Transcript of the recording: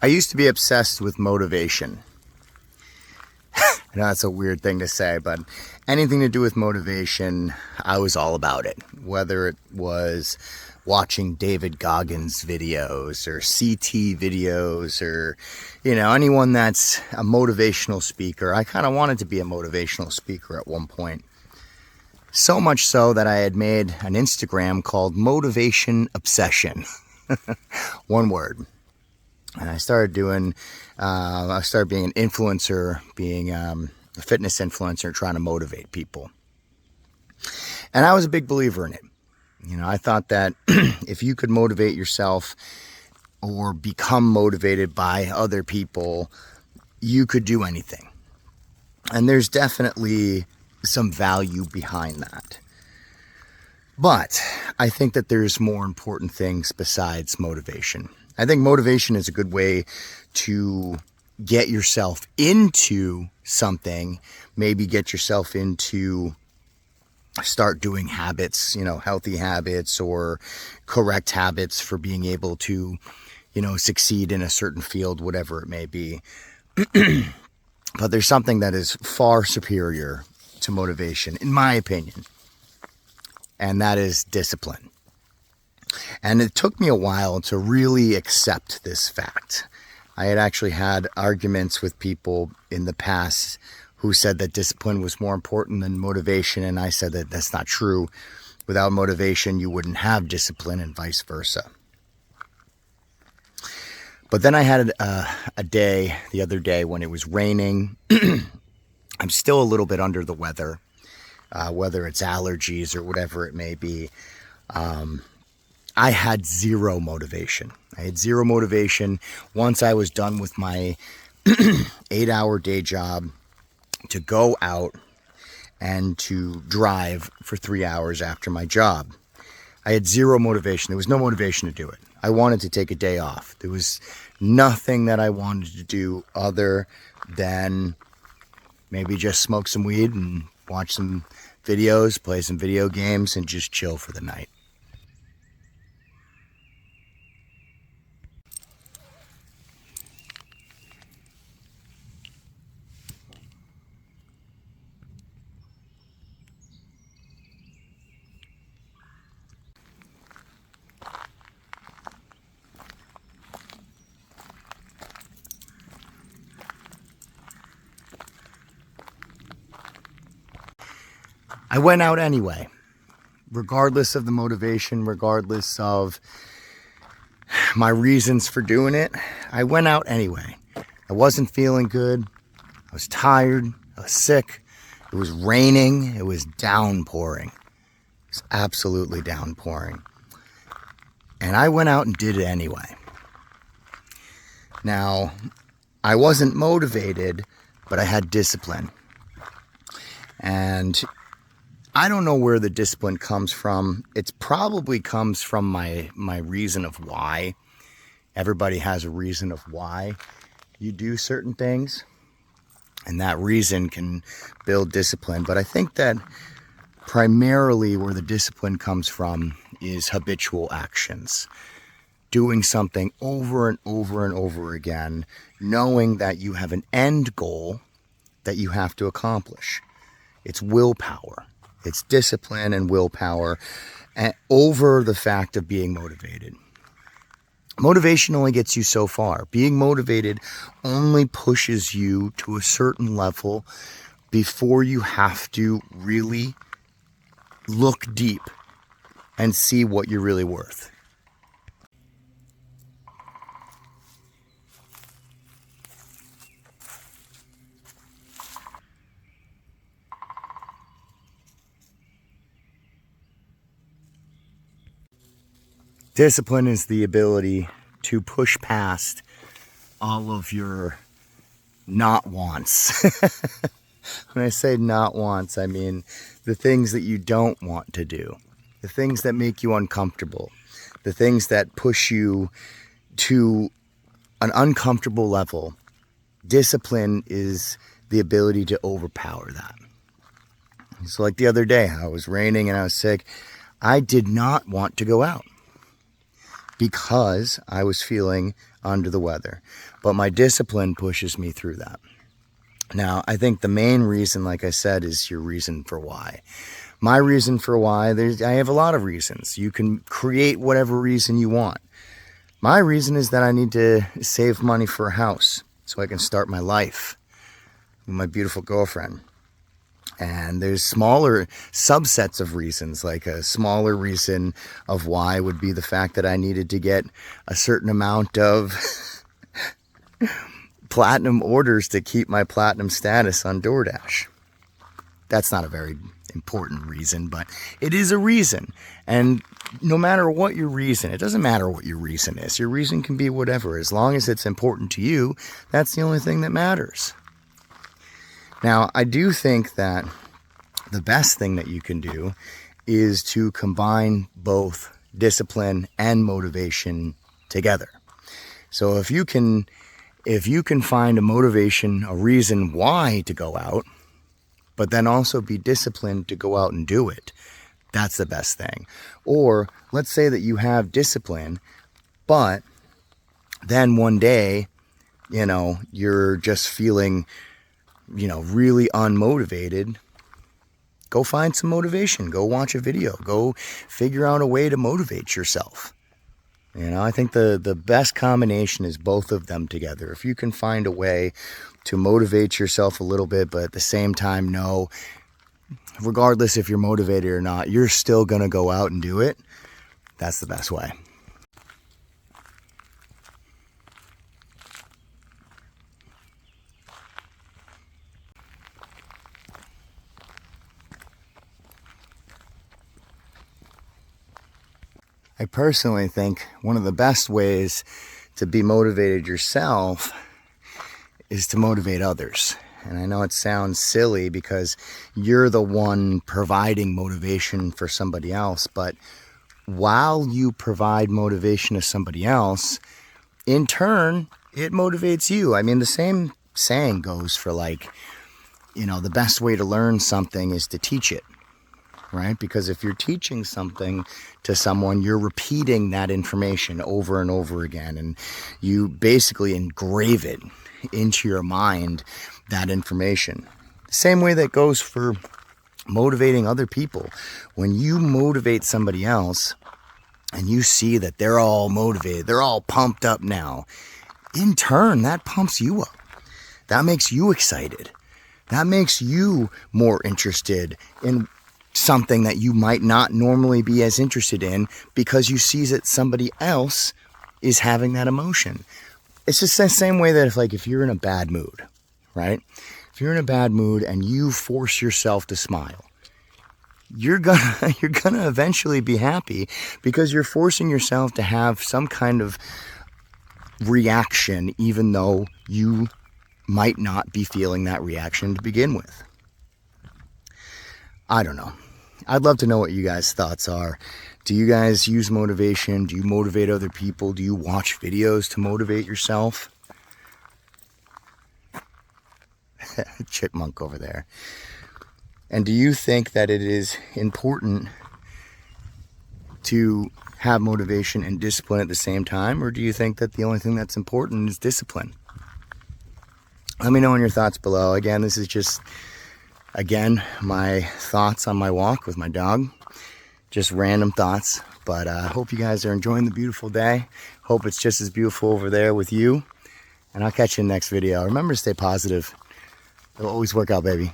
I used to be obsessed with motivation. I know that's a weird thing to say, but anything to do with motivation, I was all about it. Whether it was watching David Goggins videos or CT videos or, anyone that's a motivational speaker. I kind of wanted to be a motivational speaker at one point. So much so that I had made an Instagram called Motivation Obsession. One word. And I started being an influencer, being a fitness influencer, trying to motivate people. And I was a big believer in it. I thought that if you could motivate yourself or become motivated by other people, you could do anything. And there's definitely some value behind that. But I think that there's more important things besides motivation. I think motivation is a good way to get yourself into something, maybe get yourself into start doing habits, healthy habits or correct habits for being able to, succeed in a certain field, whatever it may be. But there's something that is far superior to motivation, in my opinion, and that is discipline. And it took me a while to really accept this fact. I had actually had arguments with people in the past who said that discipline was more important than motivation, and I said that that's not true. Without motivation, you wouldn't have discipline, and vice versa. But then I had the other day when it was raining. I'm still a little bit under the weather, whether it's allergies or whatever it may be. I had zero motivation. Once I was done with my 8-hour day job to go out and to drive for 3 hours after my job. I had zero motivation. There was no motivation to do it. I wanted to take a day off. There was nothing that I wanted to do other than maybe just smoke some weed and watch some videos, play some video games, and just chill for the night. I went out anyway, regardless of the motivation, regardless of my reasons for doing it. I went out anyway. I wasn't feeling good. I was tired. I was sick. It was raining. It was downpouring. It was absolutely downpouring. And I went out and did it anyway. Now, I wasn't motivated, but I had discipline. And I don't know where the discipline comes from. It probably comes from my reason of why. Everybody has a reason of why you do certain things, and that reason can build discipline. But I think that primarily where the discipline comes from is habitual actions. Doing something over and over and over again, knowing that you have an end goal that you have to accomplish. It's willpower. It's discipline and willpower over the fact of being motivated. Motivation only gets you so far. Being motivated only pushes you to a certain level before you have to really look deep and see what you're really worth. Discipline is the ability to push past all of your not wants. When I say not wants, I mean the things that you don't want to do, the things that make you uncomfortable, the things that push you to an uncomfortable level. Discipline is the ability to overpower that. So like the other day, I was raining and I was sick. I did not want to go out, because I was feeling under the weather. But my discipline pushes me through that. Now, I think the main reason, like I said, is your reason for why. My reason for why, I have a lot of reasons. You can create whatever reason you want. My reason is that I need to save money for a house so I can start my life with my beautiful girlfriend. And there's smaller subsets of reasons, like a smaller reason of why would be the fact that I needed to get a certain amount of platinum orders to keep my platinum status on DoorDash. That's not a very important reason, but it is a reason. And no matter what your reason, it doesn't matter what your reason is. Your reason can be whatever. As long as it's important to you, that's the only thing that matters. Now, I do think that the best thing that you can do is to combine both discipline and motivation together. So if you can find a motivation, a reason why to go out, but then also be disciplined to go out and do it, that's the best thing. Or let's say that you have discipline, but then one day, you're just feeling really unmotivated. Go find some motivation. Go watch a video. Go figure out a way to motivate yourself. I think the best combination is both of them together. If you can find a way to motivate yourself a little bit, but at the same time know, regardless if you're motivated or not, you're still going to go out and do it, that's the best way. I personally think one of the best ways to be motivated yourself is to motivate others. And I know it sounds silly because you're the one providing motivation for somebody else, but while you provide motivation to somebody else, in turn, it motivates you. I mean, the same saying goes for the best way to learn something is to teach it. Right? Because if you're teaching something to someone, you're repeating that information over and over again, and you basically engrave it into your mind, that information. Same way that goes for motivating other people. When you motivate somebody else and you see that they're all motivated, they're all pumped up now, in turn, that pumps you up. That makes you excited. That makes you more interested in something that you might not normally be as interested in because you see that somebody else is having that emotion. It's just the same way that if you're in a bad mood, right? If you're in a bad mood and you force yourself to smile, you're gonna eventually be happy because you're forcing yourself to have some kind of reaction, even though you might not be feeling that reaction to begin with. I don't know. I'd love to know what you guys' thoughts are. Do you guys use motivation? Do you motivate other people? Do you watch videos to motivate yourself? Chipmunk over there. And do you think that it is important to have motivation and discipline at the same time? Or do you think that the only thing that's important is discipline? Let me know in your thoughts below. Again, this is just my thoughts on my walk with my dog. Just random thoughts. But I hope you guys are enjoying the beautiful day. Hope it's just as beautiful over there with you. And I'll catch you in the next video. Remember to stay positive. It'll always work out, baby.